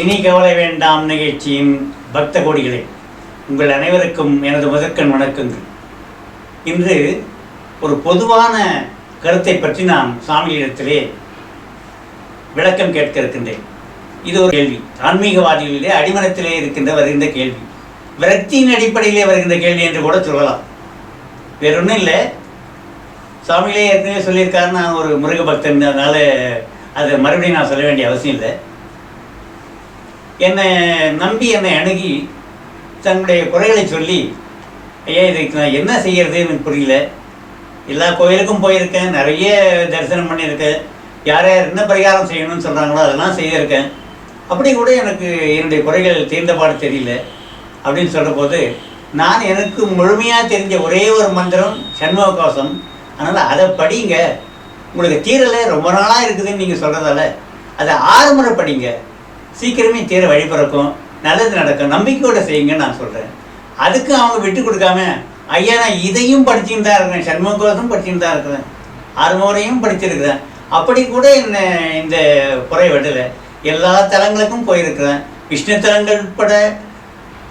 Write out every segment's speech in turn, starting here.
இனி கவலை வேண்டாம் நிகழ்ச்சியின் பக்த கோடிகளே, உங்கள் அனைவருக்கும் எனது முதற்கண் வணக்கங்கள். இன்று ஒரு பொதுவான கருத்தை பற்றி நான் சாமியிடத்திலே விளக்கம் கேட்க இருக்கின்றேன். இது ஒரு கேள்வி, ஆன்மீகவாதிகளிலே அடிமனத்திலே வருகின்ற கேள்வி, விரக்தியின் அடிப்படையிலே வருகின்ற கேள்வி என்று கூட சொல்லலாம். வேறொன்றும் இல்லை, சாமியிலே ஏற்கனவே சொல்லியிருக்காரு, நான் ஒரு முருக பக்தன், அதனால் அதை மறுபடியும் நான் சொல்ல வேண்டிய அவசியம் இல்லை. என்னை நம்பி என்னை அணுகி தன்னுடைய குறைகளை சொல்லி, ஐயா இதுக்கு நான் என்ன செய்கிறது எனக்கு புரியல, எல்லா கோயிலுக்கும் போயிருக்கேன், நிறைய தரிசனம் பண்ணியிருக்கேன், யார் யார் என்ன பரிகாரம் செய்யணும்னு சொல்கிறாங்களோ அதெல்லாம் செய்திருக்கேன், அப்படி கூட எனக்கு என்னுடைய குறைகள் தீர்ந்தபாடு தெரியல அப்படின்னு சொல்கிற போது, நான் எனக்கு முழுமையாக தெரிஞ்ச ஒரே ஒரு மந்திரம் சண்முக கவசம், அதனால் அதை படிங்க, உங்களுக்கு தீரலை ரொம்ப நாளாக இருக்குதுன்னு நீங்கள் சொல்கிறதால அதை 6 முறை படிங்க, சீக்கிரமே தீர வழி பிறக்கும், நல்லது நடக்கும், நம்பிக்கையோடு செய்யுங்கன்னு நான் சொல்கிறேன். அதுக்கு அவங்க விட்டு கொடுக்காம, ஐயா நான் இதையும் படிச்சுட்டு தான் இருக்கிறேன், சண்முக கவசம் படிச்சுட்டு தான் இருக்கிறேன், 6 முறையும் படிச்சிருக்கிறேன், அப்படி கூட என்ன இந்த குறை விடலை, எல்லா தலங்களுக்கும் போயிருக்கிறேன், விஷ்ணு தலங்கள் உட்பட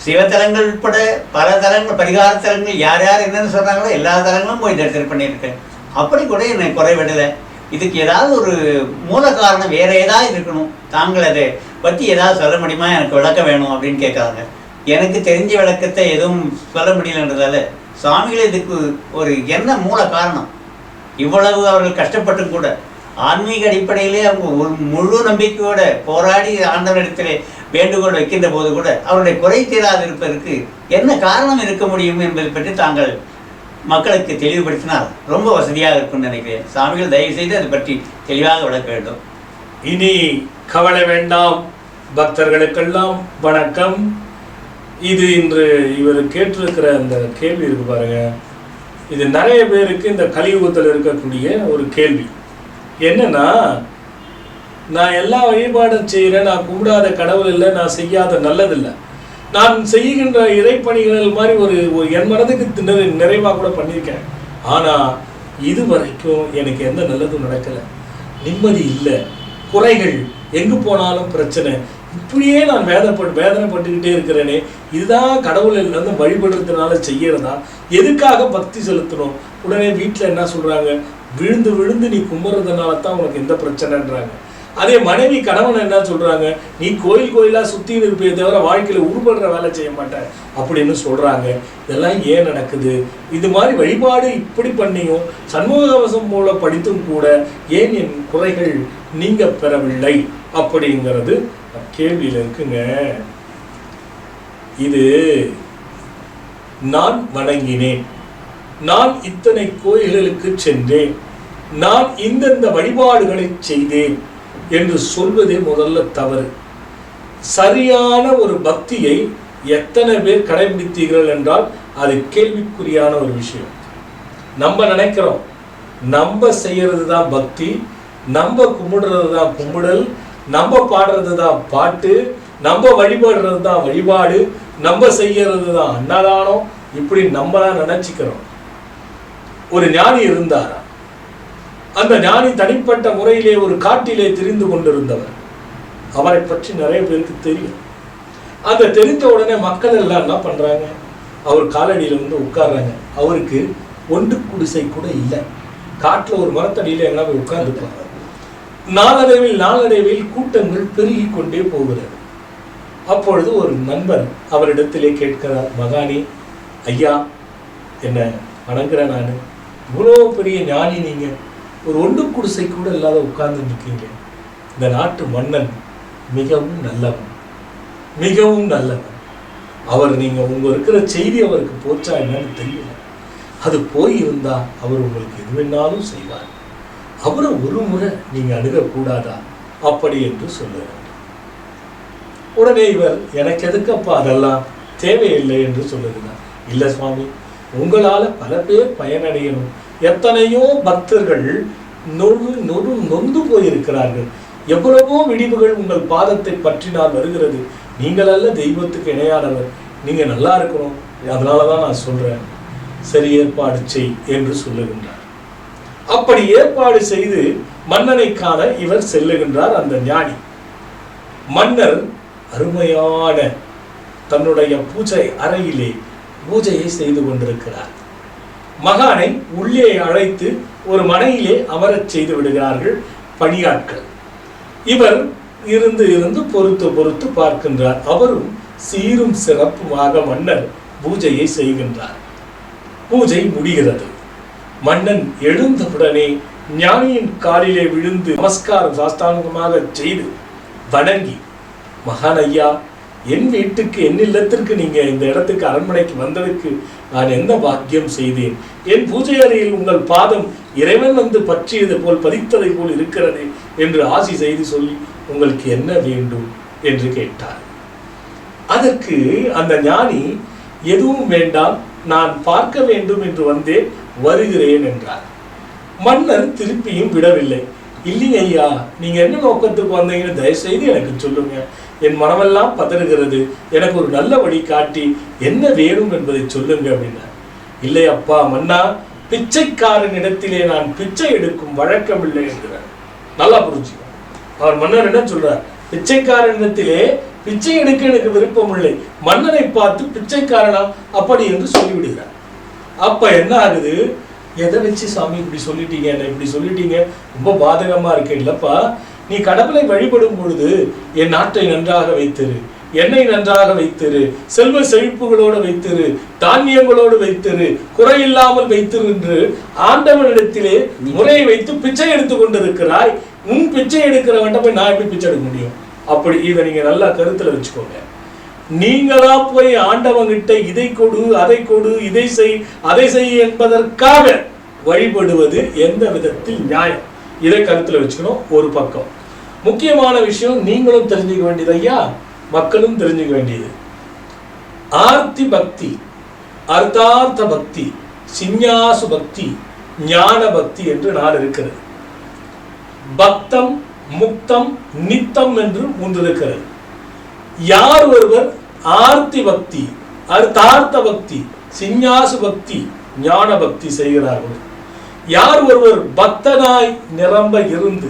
சிவத்தலங்கள் உட்பட பல தலங்கள், பரிகார தலங்கள், யார் யார் என்னென்னு சொல்கிறாங்களோ எல்லா தலங்களும் போய் தரிசனம் பண்ணியிருக்கேன், அப்படி கூட என்னை குறை விடலை. இதுக்கு ஏதாவது ஒரு மூல காரணம் வேறு ஏதாவது இருக்கணும், தாங்கள் அதை பற்றி ஏதாவது சொல்ல முடியுமா, எனக்கு விளக்கம் வேணும் அப்படின்னு கேட்குறாங்க. எனக்கு தெரிஞ்ச விளக்கத்தை எதுவும் சொல்ல முடியலன்றதால சுவாமிகள் இதுக்கு ஒரு என்ன மூல காரணம், இவ்வளவு அவர்கள் கஷ்டப்பட்டும் கூட ஆன்மீக அடிப்படையிலே அவங்க ஒரு முழு நம்பிக்கையோடு போராடி ஆண்டவரிடத்திலே வேண்டுகோள் வைக்கின்ற போது கூட அவருடைய குறை தீராதிருப்பதற்கு என்ன காரணம் இருக்க முடியும் என்பதை பற்றி தாங்கள் மக்களுக்கு தெளிவுபடுத்தினால் ரொம்ப வசதியாக இருக்கும்னு நினைக்கிறேன். சாமிகள் தயவு செய்து அதை பற்றி தெளிவாக விளக்க வேண்டும். இனி கவலை வேண்டாம் பக்தர்களுக்கெல்லாம் வணக்கம். இது இன்று இவர் கேட்டிருக்கிற அந்த கேள்வி இருக்கு பாருங்க, இது நிறைய பேருக்கு இந்த கலியுகத்தில் இருக்கக்கூடிய ஒரு கேள்வி. என்னன்னா, நான் எல்லா வழிபாடும் செய்கிறேன், நான் கும்பிடாத கடவுள் இல்லை, நான் செய்யாத நல்லதில்லை, நான் செய்கின்ற இறைப்பணிகள் மாதிரி ஒரு என் மனதுக்கு நிறைவாக கூட பண்ணியிருக்கேன், ஆனால் இது வரைக்கும் எனக்கு எந்த நல்லதும் நடக்கலை, நிம்மதி இல்லை, குறைகள், எங்கு போனாலும் பிரச்சனை, இப்படியே நான் வேதனைப்பட்டுக்கிட்டே இருக்கிறேனே, இதுதான் கடவுள் வந்து வழிபடுறதுனால செய்யறதா, எதுக்காக பக்தி செலுத்தணும்? உடனே வீட்டில் என்ன சொல்கிறாங்க, விழுந்து விழுந்து நீ கும்பிட்றதுனால தான் உனக்கு எந்த பிரச்சனைன்றாங்க. அதே மனைவி கணவன் என்ன சொல்கிறாங்க, நீ கோயில் கோயிலாக சுற்றின்னு இருப்பே தவிர வாழ்க்கையில் உருப்படுற வேலை செய்ய மாட்டேன் அப்படின்னு சொல்கிறாங்க. இதெல்லாம் ஏன் நடக்குது? இது மாதிரி வழிபாடு இப்படி பண்ணியும் சண்முக கவசம் மூலம் படித்தும் கூட ஏன் என் குறைகள் நீங்க பெறவில்லை அப்படிங்கிறது கேள்வியில் இருக்குங்க. இது நான் வணங்கினேன், நான் இத்தனை கோயில்களுக்கு சென்றேன், நான் இந்தந்த வழிபாடுகளை செய்தேன் என்று சொல்வதே முதல்ல தவறு. சரியான ஒரு பக்தியை எத்தனை பேர் கடைபிடித்தீர்கள் என்றால் அது கேள்விக்குறியான ஒரு விஷயம். நம்ம நினைக்கிறோம் நம்ம செய்யறது தான் பக்தி, நம்ம கும்பிடுறது தான் கும்பிடல், நம்ம பாடுறது தான் பாட்டு, நம்ம வழிபடுறது தான் வழிபாடு, நம்ம செய்யறது தான் அன்னதானம், இப்படி நம்ம தான் நினைச்சுக்கிறோம். ஒரு ஞானி இருந்தாரா, அந்த ஞானி தனிப்பட்ட முறையிலே ஒரு காட்டிலே திரிந்து கொண்டிருந்தவர். அவரை பற்றி நிறைய பேருக்கு தெரியும். அந்த தெரிந்த உடனே மக்கள் எல்லாம் என்ன பண்றாங்க, அவர் காலடியில வந்து உட்கார்றாங்க. அவருக்கு ஒன்று குடிசை கூட இல்லை, காட்டுல ஒரு மரத்தடியில எல்லாம் போய் உட்கார்ந்துருப்பாங்க. நாளடைவில் கூட்டங்கள் பெருகி கொண்டே போகிறது. அப்பொழுது ஒரு நண்பர் அவரிடத்திலே கேட்கிறார், மகானி ஐயா, என்ன வணங்குற, நான் இவ்வளோ பெரிய ஞானி, நீங்க ஒரு ஒன்று குடிசை கூட இல்லாத உட்கார்ந்து இருக்கீங்க, இந்த நாட்டு மன்னன் மிகவும் நல்லவன், மிகவும் நல்லவன், அவர் நீங்க உங்க இருக்கிற செய்தி அவருக்கு போச்சா என்னன்னு தெரியல, அது போயிருந்தா அவர் உங்களுக்கு எது வேணாலும் செய்வார், அவரை ஒரு முறை நீங்க அணுகக்கூடாதா அப்படி என்று சொல்லுறார். உடனே இவர், எனக்கு எதுக்கப்பா அதெல்லாம் தேவையில்லை என்று சொல்லுகிறார். இல்லை சுவாமி, உங்களால பல பேர் பயனடையணும், எத்தனையோ பக்தர்கள் நொந்து போயிருக்கிறார்கள், எவ்வளவோ விடிவுகள் உங்கள் பாதத்தை பற்றினால் வருகிறது, நீங்கள் அல்ல தெய்வத்துக்கு இணையானவர், நீங்க நல்லா இருக்கணும், அதனாலதான் நான் சொல்றேன், சரி ஏற்பாடு செய் என்று சொல்லுகின்றார். அப்படி ஏற்பாடு செய்து மன்னனை காண இவர் செல்லுகின்றார். அந்த ஞானி மன்னர் அருமையான தன்னுடைய பூஜை அறையிலே பூஜையை செய்து கொண்டிருக்கிறார். மகானை உள்ளே அழைத்து ஒரு மனையிலே அமரச் செய்து விடுகிறார்கள் பணியாட்கள். இவர் இருந்து பொறுத்து பார்க்கின்றார். அவரும் சீரும் சிறப்புமாக மன்னர் பூஜையை செய்கின்றார். பூஜை முடிகிறது. மன்னன் எழுந்தவுடனே ஞானியின் காலிலே விழுந்து நமஸ்காரம் சாஷ்டாங்கமாக செய்து வணங்கி, மகான் ஐயா, என் வீட்டுக்கு, என் இல்லத்திற்கு நீங்க இந்த இடத்துக்கு, அரண்மனைக்கு வந்ததுக்கு நான் என்ன பாக்கியம் செய்தேன்? என் பூஜை அறையில் உங்கள் பாதம் இறைவன் வந்து பற்றியது போல், பதித்ததை போல் இருக்கிறது என்று ஆசி செய்து சொல்லி உங்களுக்கு என்ன வேண்டும் என்று கேட்டார். அதற்கு அந்த ஞானி, எதுவும் வேண்டாம், நான் பார்க்க வேண்டும் என்று வந்தேன், வருகிறேன் என்றார். மன்னர் திருப்பியும் விடவில்லை. இல்லைங்க ஐயா, நீங்க என்ன நோக்கத்துக்கு வந்தீங்கன்னு தயவுசெய்து எனக்கு சொல்லுங்க, என் மனமெல்லாம் பதறுகிறது, எனக்கு ஒரு நல்ல வழி காட்டி என்ன வேணும் என்பதை சொல்லுங்க அப்படின்னா. இல்லை அப்பா மன்னா, பிச்சைக்காரன் இடத்திலே நான் பிச்சை எடுக்கும் வழக்கம் இல்லை என்கிறார். நல்லா புரிஞ்சுக்க. அவர் மன்னர் என்ன சொல்றார்? பிச்சைக்காரன் இடத்திலே பிச்சை எடுக்க எனக்கு விருப்பம் இல்லை, மன்னனை பார்த்து பிச்சைக்காரனா அப்படி என்று சொல்லிவிடுகிறார். அப்ப என்ன ஆகுது? எதை வச்சு சாமி இப்படி சொல்லிட்டீங்க, என்ன இப்படி சொல்லிட்டீங்க, ரொம்ப பாதகமா இருக்கு. இல்லப்பா, நீ கடவுளை வழிபடும் பொழுது என் நாட்டை நன்றாக வைத்திரு, என்னை நன்றாக வைத்திரு, செல்வ செழிப்புகளோடு வைத்திரு, தானியங்களோடு வைத்திரு, குறையில்லாமல் வைத்திரு என்று ஆண்டவனிடத்திலே முறையை வைத்து பிச்சை எடுத்துக் கொண்டிருக்கிறாய். உன் பிச்சை எடுக்கிறவன்ட்ட போய் நான் எப்படி பிச்சை எடுக்க முடியும்? அப்படி இதை நீங்க நல்லா கருத்துல வச்சுக்கோங்க. நீங்களா போய் ஆண்டவங்கிட்ட இதை கொடு, அதை கொடு, இதை செய், அதை செய் என்பதற்காக வழிபடுவது எந்த விதத்தில் நியாயம்? இதை கருத்துல வச்சுக்கணும். ஒரு பக்கம் முக்கியமான விஷயம் நீங்களும் தெரிஞ்சுக்க வேண்டியது ஐயா, மக்களும் தெரிஞ்சுக்க வேண்டியது. ஆர்த்தி பக்தி, அர்த்தார்த்த பக்தி, சிஞ்ஞாசு பக்தி, ஞான பக்தி என்று 4 இருக்கிறது. பக்தம், முக்தம், நித்தம் என்று 3 இருக்கிறது. யார் ஒருவர் ஆர்த்தி பக்தி, அர்த்தார்த்த பக்தி, சிஞ்ஞாசு பக்தி, ஞான பக்தி செய்கிறார்கள், யார் ஒருவர் பக்தனாய் நிரம்ப இருந்து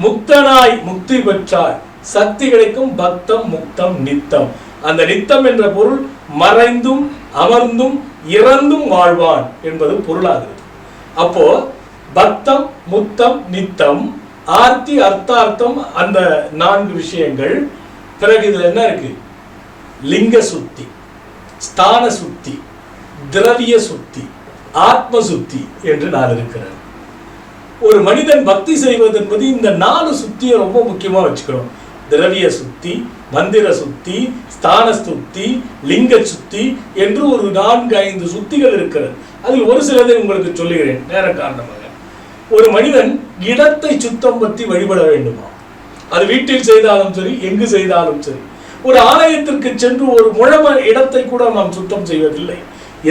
முக்தனாய் முக்தி பெற்றால் சக்தி கிடைக்கும். பக்தம், முக்தம், நித்தம். அந்த நித்தம் என்ற பொருள் மறைந்தும் அமர்ந்தும் இறந்தும் வாழ்வான் என்பது பொருளாகிறது. அப்போ பக்தம், முக்தம், நித்தம், ஆர்த்தி, அர்த்தார்த்தம், அந்த 4 விஷயங்கள். பிறகு இதுல என்ன இருக்கு? லிங்க சுத்தி, ஸ்தான சுத்தி, திரவிய சுத்தி, ஆத்ம சுத்தி என்று 4 இருக்கிறது. ஒரு மனிதன் பக்தி செய்வது என்பது இந்த 4 சுத்தியை ரொம்ப முக்கியமா வச்சுக்கணும். திரவிய சுத்தி, மந்திர சுத்தி, ஸ்தான சுத்தி, லிங்க சுத்தி என்று ஒரு 4-5 சுத்திகள் இருக்கிறது. அதில் ஒரு சிலதை உங்களுக்கு சொல்லுகிறேன் நேர காரணமாக. ஒரு மனிதன் இடத்தை சுத்தம் பற்றி வழிபட வேண்டுமா? அது வீட்டில் செய்தாலும் சரி, எங்கு செய்தாலும் சரி. ஒரு ஆலயத்திற்கு சென்று ஒரு முழம இடத்தை கூட நாம் சுத்தம் செய்வதில்லை.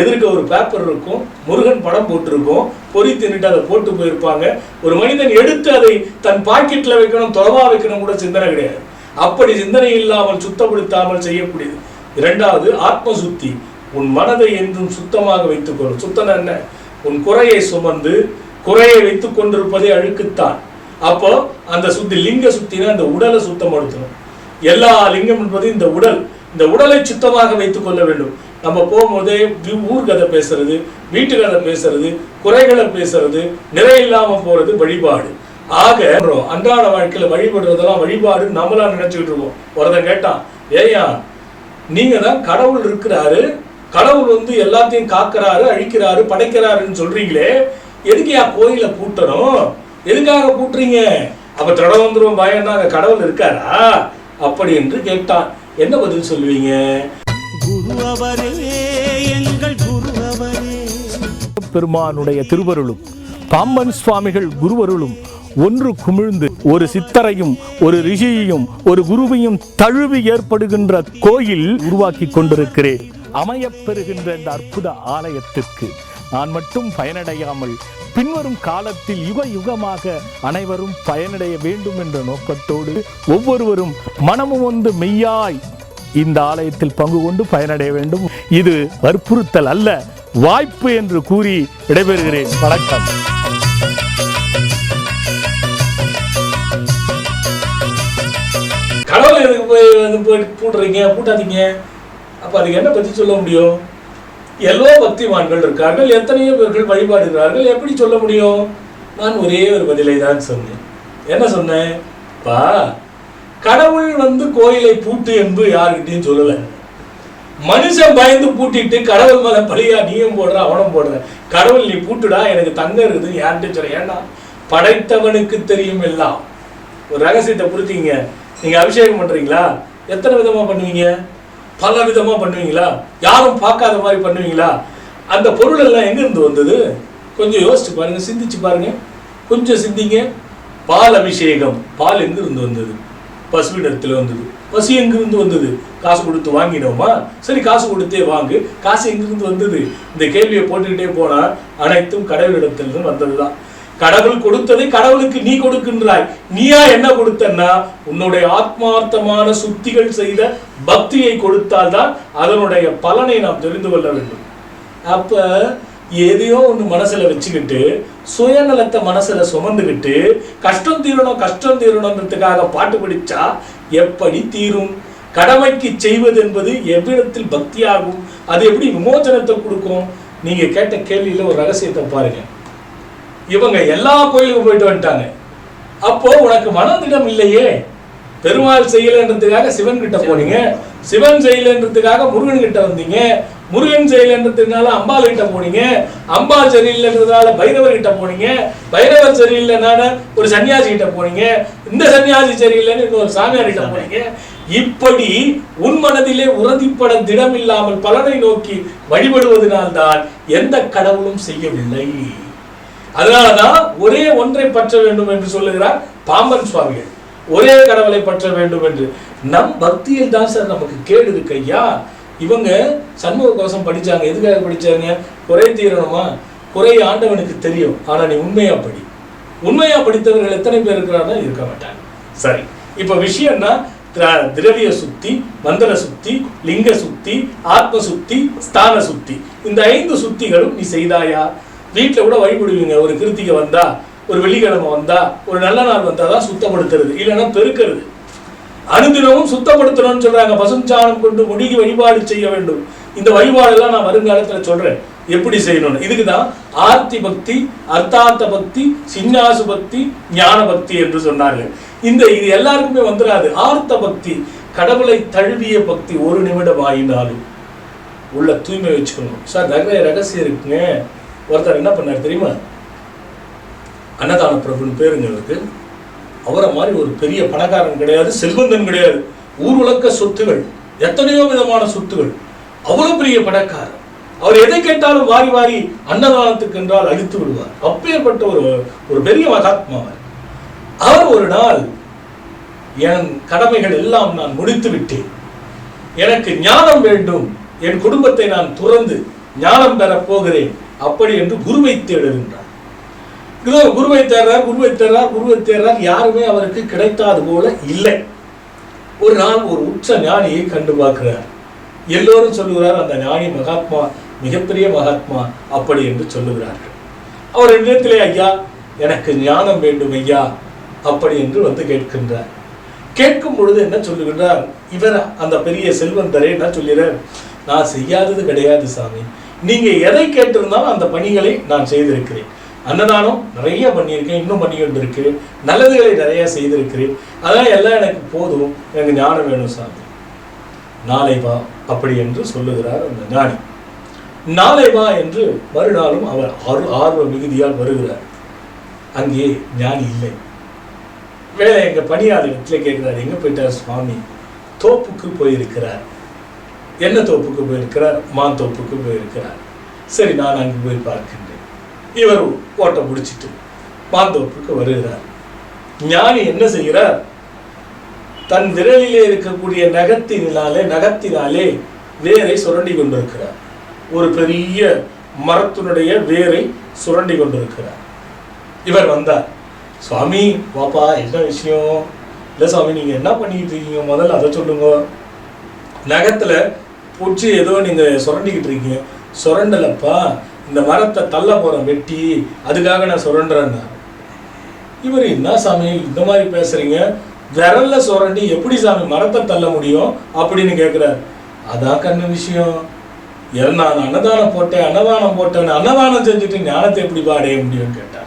எதிர்க்க ஒரு பேப்பர் இருக்கும், முருகன் படம் போட்டிருக்கும், பொறி தின்னுட்டு அதை போட்டு போயிருப்பாங்க. ஒரு மனிதன் எடுத்து அதை தன் பாக்கெட்ல வைக்கணும், தொலைவா வைக்கணும் கூட சிந்தனை கிடையாது. அப்படி சிந்தனை இல்லாமல் சுத்தப்படுத்தாமல் செய்யக்கூடியது. 2வது ஆத்ம சுத்தி. உன் மனதை என்றும் சுத்தமாக வைத்துக்கொள்ளும். சுத்தம் என்ன? உன் குறையை சுமந்து குறையை வைத்துக் கொண்டிருப்பதே அழுக்குத்தான். அப்போ அந்த சுத்தி, லிங்க சுத்தினா அந்த உடலை சுத்தப்படுத்தணும். எல்லா லிங்கம் என்பது இந்த உடல். இந்த உடலை சுத்தமாக வைத்துக் கொள்ள வேண்டும். நம்ம போகும்போதே ஊர் கதை பேசுறது, வீட்டு கதை பேசுறது, குறைகளை பேசுறது, நிறை இல்லாம போறது வழிபாடு. ஆக அன்றாட வாழ்க்கையில வழிபடுறதெல்லாம் வழிபாடு நம்மளா நினைச்சுக்கிட்டு இருக்கோம். ஒருத்தன் கேட்டான், ஏயா நீங்க தான் கடவுள் இருக்கிறாரு, கடவுள் வந்து எல்லாத்தையும் காக்கிறாரு, அழிக்கிறாரு, படைக்கிறாருன்னு சொல்றீங்களே, எதுக்கு கோயில பூட்டணும்? எதுக்காக பூட்டுறீங்க? அப்ப தடம் வந்துரும் பயம்னா அங்க கடவுள் இருக்காரா அப்படி என்று கேட்டான். என்ன பதில் சொல்லுவீங்க? பெருமானுடைய திருவருளும் பாம்பன் சுவாமிகள் குருவருளும் ஒன்று குமிழ்ந்து ஒரு சித்தரையும் ஒரு ரிஷியையும் ஒரு குருவையும் தழுவி ஏற்படுகின்ற கோயில் உருவாக்கி கொண்டிருக்கிறேன். அமையப்பெறுகின்ற இந்த அற்புத ஆலயத்திற்கு நான் மட்டும் பயனடையாமல் பின்வரும் காலத்தில் யுக யுகமாக அனைவரும் பயனடைய வேண்டும் என்ற நோக்கத்தோடு ஒவ்வொருவரும் மனமும் வந்து மெய்யாய் இந்த ஆலயத்தில் பங்கு கொண்டு பயனடைய வேண்டும். இது வற்புறுத்தல் அல்ல, வாய்ப்பு என்று கூறி விடைபெறுகிறேன். வணக்கம். கடவுள் எதுக்கு போய் பூட்டுறீங்க, பூட்டாதீங்க. அப்ப அதுக்கு என்ன பத்தி சொல்ல முடியும்? எல்லோ பக்திமான்கள் இருக்கார்கள், எத்தனையோ பேர்கள் வழிபாடுகிறார்கள், எப்படி சொல்ல முடியும்? நான் ஒரே ஒரு பதிலை தான் சொன்னேன். என்ன சொன்னேன்? பா, கடவுள் கோயிலை பூட்டு என்று யாருக்கிட்டையும் சொல்லல. மனுஷன் பயந்து பூட்டிட்டு கடவுள் மேல பழியா நீயும் போடுற அவனும் போடுற. கடவுள் நீ பூட்டுடா, எனக்கு தங்கம் இருக்குது யார்கிட்ட சொல்ல. ஏன்னா படைத்தவனுக்கு தெரியும் எல்லாம். ஒரு ரகசியத்தை புரிஞ்சுங்க. நீங்க அபிஷேகம் பண்றீங்களா, எத்தனை விதமா பண்ணுவீங்க? பல விதமா பண்ணுவீங்களா? யாரும் பார்க்காத மாதிரி பண்ணுவீங்களா? அந்த பொருள் எல்லாம் எங்க இருந்து வந்தது? கொஞ்சம் யோசிச்சு பாருங்க, சிந்திச்சு பாருங்க, கொஞ்சம் சிந்திங்க. பால் அபிஷேகம், பால் எங்க இருந்து வந்தது? பசுவிடத்துல வந்தது. பசு எங்கிருந்து வந்தது? காசு கொடுத்து வாங்கினோமா? சரி, காசு கொடுத்தே வாங்கு. காசு எங்கிருந்து வந்தது? இந்த கேள்வியை போட்டுக்கிட்டே போனா அனைத்தும் கடவுளிடத்திலிருந்து வந்ததுதான். கடவுள் கொடுத்ததை கடவுளுக்கு நீ கொடுக்கின்றாய். நீயா என்ன கொடுத்தன்னா உன்னுடைய ஆத்மார்த்தமான சுத்திகள் செய்த பக்தியை கொடுத்தால்தான் அதனுடைய பலனை நாம் தெரிந்து கொள்ள வேண்டும். அப்ப எதையோ ஒண்ணு மனசுல வச்சுக்கிட்டு சுயநலத்தை மனசுல சுமந்துக்கிட்டு கஷ்டம் தீரணும்ன்றதுக்காக பாட்டு படிச்சா எப்படி தீரும்? கடமைக்கு செய்வது என்பது எவ்விடத்தில் பக்தியாகும்? அது எப்படி விமோசனத்தை கொடுக்கும்? நீங்க கேட்ட கேள்வியில ஒரு ரகசியத்தை பாருங்க. இவங்க எல்லா கோயிலுக்கும் போயிட்டு வந்துட்டாங்க. அப்போ உனக்கு மனதிடம் இல்லையே. பெருமாள் செய்யலன்றதுக்காக சிவன் கிட்ட போனீங்க, சிவன் செய்யலன்றதுக்காக முருகன் கிட்ட வந்தீங்க, முருகன் செய்யலன்றதுனால அம்பாள் கிட்ட போனீங்க, அம்பாள் சரியில்லைன்றதுனால பைரவர் கிட்ட போனீங்க, பைரவர் சரியில்லைனால ஒரு சன்னியாசி கிட்ட போனீங்க, இந்த சன்னியாசி சரியில்லைன்னு இன்னொரு சாமியார் கிட்ட போனீங்க. இப்படி உன் மனதிலே உறுதிப்பட திடம் இல்லாமல் பலனை நோக்கி வழிபடுவதனால்தான் எந்த கடவுளும் செய்யவில்லை. அதனாலதான் ஒரே ஒன்றை பற்ற வேண்டும் என்று சொல்லுகிறார் பாம்பன் சுவாமிகள். ஒரே கடவுளை பற்ற வேண்டும் என்று. நம் பக்தியில் தான் சார் நமக்கு கேடு இருக்கு ஐயா. இவங்க சண்முக கோஷம் படிச்சாங்க. எதுக்காக படிச்சாங்க? குறை தீரணுமா? குறை ஆண்டவனுக்கு தெரியும். ஆனா நீ உண்மையா படி. உண்மையா படித்தவர்கள் எத்தனை பேர் இருக்கிறாங்க? இருக்க மாட்டாங்க. சரி, இப்ப விஷயம்னா திரவிய சுத்தி, மந்திர சுத்தி, லிங்க சுத்தி, ஆத்ம சுத்தி, ஸ்தான சுத்தி. இந்த 5 சுத்திகளும் நீ செய்தாயா? வீட்டுல கூட வழிபடுவீங்க. ஒரு கிருத்திகை வந்தா, ஒரு வெள்ளிக்கிழமை வந்தா, ஒரு நல்ல நாள் வந்தாதான் சுத்தப்படுத்துறது, இல்லைன்னா பெருக்கிறது. அனுதினமும் சுத்தப்படுத்தணும்னு சொல்றாங்க. பசுஞ்சாணம் கொண்டு முடிகி வழிபாடு செய்ய வேண்டும். இந்த வழிபாடெல்லாம் நான் வருங்காலத்துல சொல்றேன் எப்படி செய்யணும்னு. இதுக்குதான் ஆர்த்தி பக்தி, அர்த்தார்த்த பக்தி, சின்னாசு பக்தி, ஞான பக்தி என்று சொன்னார்கள். இது எல்லாருக்குமே வந்துடாது. ஆர்த்த பக்தி, கடவுளை தழுவிய பக்தி. ஒரு நிமிடம் ஆயினாலும் உள்ள தூய்மை வச்சுக்கணும். சார் நிறைய ரகசியம் இருக்குங்க. ஒருத்தர் என்ன பண்ணார் தெரியுமா? அன்னதான பிரபுன்னு பேருங்க அவருக்கு. அவரை மாதிரி ஒரு பெரிய பணக்காரன் கிடையாது, செல்வந்தன் கிடையாது. ஊர் உலக சொத்துகள், எத்தனையோ விதமான சொத்துகள். அவ்வளவு பெரிய பணக்காரர். அவர் எதை கேட்டாலும் வாரி வாரி அன்னதானத்துக்கு என்றால் அழித்து விடுவார். அப்பேற்பட்ட ஒரு பெரிய மகாத்மா. அவர் ஒரு நாள், என் கடமைகள் எல்லாம் நான் முடித்து விட்டேன், எனக்கு ஞானம் வேண்டும், என் குடும்பத்தை நான் துறந்து ஞானம் பெற போகிறேன் அப்படி என்று குருவை தேடுகின்றார். குருவை தேடுறார். யாருமே அவருக்கு கிடைத்தாது போல இல்லை. ஒரு நாள் ஒரு உச்ச ஞானியை கண்டு பார்க்கிறார். எல்லோரும் சொல்லுகிறார் அந்த ஞானி மகாத்மா, மிகப்பெரிய மகாத்மா அப்படி என்று சொல்லுகிறார்கள். அவர் இடத்திலே, ஐயா எனக்கு ஞானம் வேண்டும் ஐயா அப்படி என்று வந்து கேட்கின்றார். கேட்கும் பொழுது என்ன சொல்லுகின்றார்? இவர் அந்த பெரிய செல்வந்தரே என்ன சொல்லுகிறார்? நான் செய்யாதது கிடையாது சாமி, நீங்க எதை கேட்டிருந்தாலும் அந்த பணிகளை நான் செய்திருக்கிறேன். அன்னதானம் நிறைய பண்ணியிருக்கேன், இன்னும் பண்ணிக்கிட்டு இருக்கு, நல்லதுகளை நிறைய செய்திருக்கிறேன், அதெல்லாம் எல்லாம் எனக்கு போதும், எனக்கு ஞானம் வேணும் சாமி. நாளை வா அப்படி என்று சொல்லுகிறார் அந்த ஞானி. நாளை வா என்று மறுநாளும் அவர் ஆர்வ மிகுதியால் வருகிறார். அங்கே ஞானி இல்லை. வேலை எங்க பணியாளர்கிட்ட கேட்கிறார், எங்க போயிட்டார் சுவாமி? தோப்புக்கு போயிருக்கிறார். என்ன தோப்புக்கு போயிருக்கிறார்? மான் தோப்புக்கு போயிருக்கிறார். சரி, நான் அங்கு போய் பார்க்கின்றேன். இவர் ஓட்ட முடிச்சிட்டு மாந்தோப்புக்கு வருகிறார். ஞானி என்ன செய்கிறார்? தன் விரலிலே இருக்கக்கூடிய நகத்தினாலே வேரை சுரண்டி கொண்டிருக்கிறார். ஒரு பெரிய மரத்தினுடைய வேரை சுரண்டி கொண்டிருக்கிறார். இவர் வந்தார். சுவாமி வாப்பா, என்ன விஷயம்? இல்லை சுவாமி, நீங்க என்ன பண்ணிக்கிட்டு இருக்கீங்க, முதல்ல அதை சொல்லுங்க. நகத்துல பூச்சி ஏதோ நீங்க சுரண்டிக்கிட்டு இருக்கீங்க. சுரண்டலப்பா, இந்த மரத்தை தள்ள போறேன் வெட்டி, அதுக்காக நான் சுரண்டுறேன்னா. இவர் என்ன சாமி இந்த மாதிரி பேசுறீங்க? விரல்ல சுரண்டி எப்படி சாமி மரத்தை தள்ள முடியும் அப்படின்னு கேட்கிறாரு. அதான் கண்ணு விஷயம். நான் அன்னதானம் போட்டேன் அன்னதானம் செஞ்சுட்டு ஞானத்தை எப்படி அடைய முடியும்னு கேட்டார்.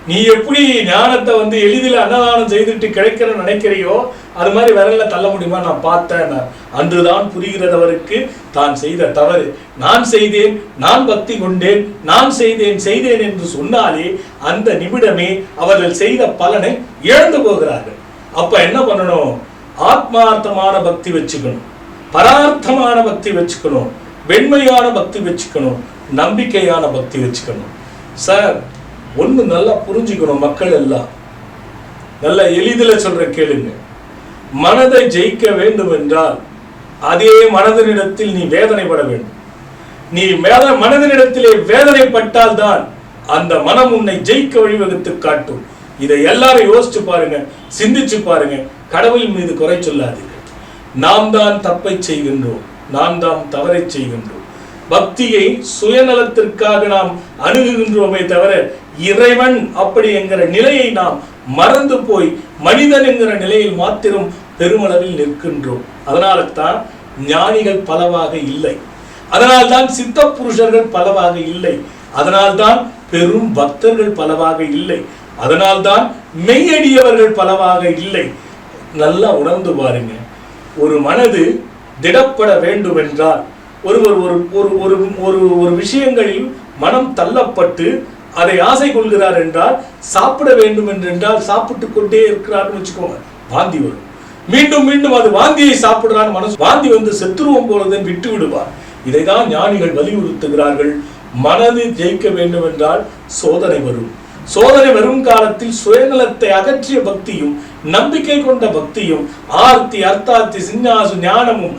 நீ எப்படி ஞானத்தை எளிதில் அன்னதானம் செய்துட்டு கிடைக்கிற நினைக்கிறையோ அது மாதிரி விரல்ல தள்ள முடியுமா? நான் பார்த்தேன். அன்றுதான் புரிகிறதவருக்கு தான் செய்த தவறு. நான் செய்தேன், நான் பக்தி கொண்டேன், நான் செய்தேன் என்று சொன்னாலே அந்த நிமிடமே அவர்கள் செய்த பலனை இழந்து போகிறார்கள். அப்ப என்ன பண்ணணும்? ஆத்மார்த்தமான பக்தி வச்சுக்கணும், பரார்த்தமான பக்தி வச்சுக்கணும், வெண்மையான பக்தி வச்சுக்கணும், நம்பிக்கையான பக்தி வச்சுக்கணும். சார் ஒண்ணு நல்லா புரிஞ்சுக்கணும். மக்கள் எல்லாம் நல்ல எளிதில் சொல்ற கேளுங்க. மனதை ஜெயிக்க வேண்டும் என்றால் அதே மனதனிடத்தில் நீ வேதனைப்பட வேண்டும். நீ மனதனிடத்திலே வேதனைப்பட்டால் தான் அந்த மனம் உன்னை ஜெயிக்க வழிவகுத்து காட்டும். இதை எல்லாரும் யோசிச்சு பாருங்க, சிந்திச்சு பாருங்க. கடவுள் மீது குறை சொல்லாதீர்கள். நாம் தான் தப்பை செய்கின்றோம், நாம் தான் தவறை செய்கின்றோம். பக்தியை சுயநலத்திற்காக நாம் அணுகுகின்றோமே தவிர இறைவன் அப்படி என்கிற நிலையை நாம் மறந்து போய் மனிதன் என்கிற நிலையில் மாத்திரம் பெருமளவில் நிற்கின்றோம். அதனால தான் ஞானிகள் பலவாக இல்லை, அதனால்தான் சித்த புருஷர்கள் பலவாக இல்லை, அதனால்தான் பெரும் பக்தர்கள் பலவாக இல்லை, அதனால்தான் மெய்யடியவர்கள் பலவாக இல்லை. நல்லா உணர்ந்து பாருங்க. ஒரு மனது திடப்பட வேண்டும் என்றால் ஒருவர் ஒரு விஷயங்களில் மனம் தள்ளப்பட்டு அதை ஆசை கொள்கிறார் என்றால், சாப்பிட வேண்டும் என்றால் சாப்பிட்டு கொண்டே இருக்கிறார்னு வச்சுக்கோங்க, வாந்தி வரும். மீண்டும் மீண்டும் அது வாந்தியை சாப்பிடுறான், மனசு வாந்தி செத்துருவம் போலதான் விட்டு விடுவார். இதைதான் ஞானிகள் வலியுறுத்துகிறார்கள். மனது ஜெயிக்க வேண்டும் என்றால் சோதனை வரும். சோதனை வரும் காலத்தில் சுயநலத்தை அகற்றிய பக்தியும் நம்பிக்கை கொண்ட பக்தியும் ஆர்த்தி அர்த்தார்த்தி சிஞ்ஞாசு ஞானமும்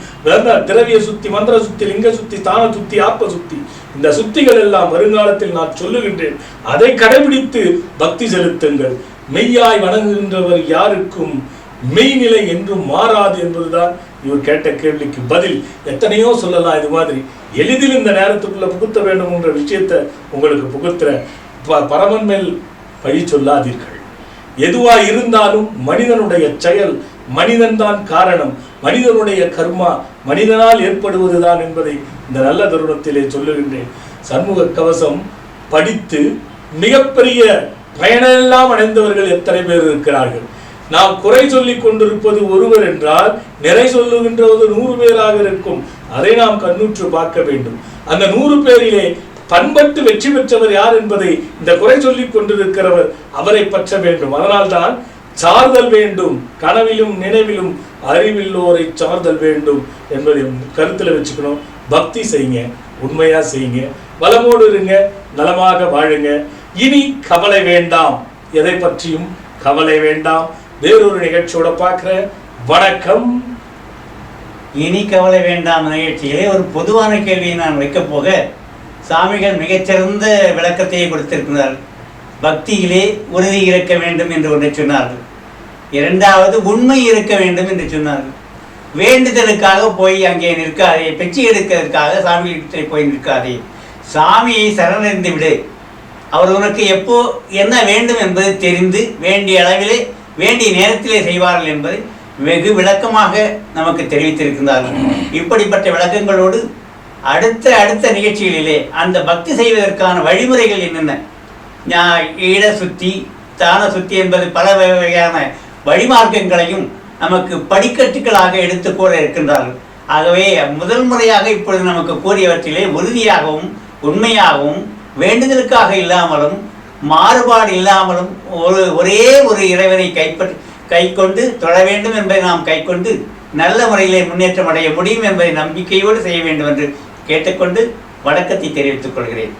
திரவிய சுத்தி, மந்திர சுத்தி, லிங்க சுத்தி, ஸ்தான சுத்தி, ஆத்ம சுத்தி, இந்த சுத்திகள் எல்லாம் வருங்காலத்தில் நான் சொல்லுகின்றேன். அதை கடைபிடித்து பக்தி செலுத்துங்கள். மெய்யாய் வணங்குகின்றவர் யாருக்கும் மெய்நிலை என்றும் மாறாது என்பதுதான் இவர் கேட்ட கேள்விக்கு பதில். எத்தனையோ சொல்லலாம். இது மாதிரி எளிதில் இந்த நேரத்துக்குள்ள புகுத்த வேண்டும் என்ற விஷயத்தை உங்களுக்கு புகுத்துற. பரமன் மேல் பழி சொல்லாதீர்கள். எதுவா இருந்தாலும் மனிதனுடைய செயல், மனிதன் தான் காரணம், மனிதனுடைய கர்மா மனிதனால் ஏற்படுவதுதான் என்பதை இந்த நல்ல தருணத்திலே சொல்லுகின்றேன். சண்முக கவசம் படித்து மிகப்பெரிய பயனெல்லாம் அடைந்தவர்கள் எத்தனை பேர் இருக்கிறார்கள். நாம் குறை சொல்லிக் கொண்டிருப்பது ஒருவர் என்றால் நிறை சொல்லுகின்றது 100 பேராக இருக்கும். அதை நாம் கண்ணுற்று பார்க்க வேண்டும். அந்த 100 பேரிலே பண்பட்டு வெற்றி பெற்றவர் யார் என்பதை இந்த குறை சொல்லிக் கொண்டிருக்கிறவர் அவரை பற்ற வேண்டும். அதனால்தான் சார்தல் வேண்டும், கனவிலும் நினைவிலும் அறிவில்லோரை சார்தல் வேண்டும் என்பதை கருத்துல வச்சுக்கணும். பக்தி செய்யுங்க, உண்மையா செய்யுங்க, வளமோடு இருங்க, நலமாக வாழுங்க. இனி கவலை வேண்டாம், எதை பற்றியும் கவலை வேண்டாம். வேறொரு நிகழ்ச்சியோட பார்க்கிறேன். வணக்கம். இனி கவலை வேண்டாம் நிகழ்ச்சியிலே ஒரு பொதுவான கேள்வியை நான் வைக்க போக சாமிகள் மிகச்சிறந்த விளக்கத்தையே கொடுத்திருக்கிறார். பக்தியிலே உறுதி இருக்க வேண்டும் என்று ஒன்றை சொன்னார்கள். இரண்டாவது உண்மை இருக்க வேண்டும் என்று சொன்னார்கள். வேண்டுதலுக்காக போய் அங்கே நிற்காதே, பெச்சு எடுக்கிறதுக்காக சாமிகிட்ட போய் நிற்காதே, சாமியை சரணடைந்து விடு. அவர் உனக்கு எப்போ என்ன வேண்டும் என்பது தெரிந்து வேண்டிய அளவிலே வேண்டிய நேரத்திலே செய்வார்கள் என்பதை வெகு விளக்கமாக நமக்கு தெரிவித்திருக்கிறார்கள். இப்படிப்பட்ட விளக்கங்களோடு அடுத்த நிகழ்ச்சிகளிலே அந்த பக்தி செய்வதற்கான வழிமுறைகள் என்னென்ன, ஈட சுத்தி, தான சுத்தி என்பது பல வகையான வழிமார்க்கங்களையும் நமக்கு படிக்கட்டுகளாக எடுத்து கூற இருக்கின்றார்கள். ஆகவே முதல் முறையாக இப்பொழுது நமக்கு கூறியவற்றிலே உறுதியாகவும் உண்மையாகவும் வேண்டுதலுக்காக இல்லாமலும் மாறுபாடு இல்லாமலும் ஒரே ஒரு இறைவனை கைக்கொண்டு தொழ வேண்டும் என்பதை நாம் கைக்கொண்டு நல்ல முறையிலே முன்னேற்றம் அடைய முடியும் என்பதை நம்பிக்கையோடு செய்ய வேண்டும் என்று கேட்டுக்கொண்டு வணக்கத்தை தெரிவித்துக் கொள்கிறேன்.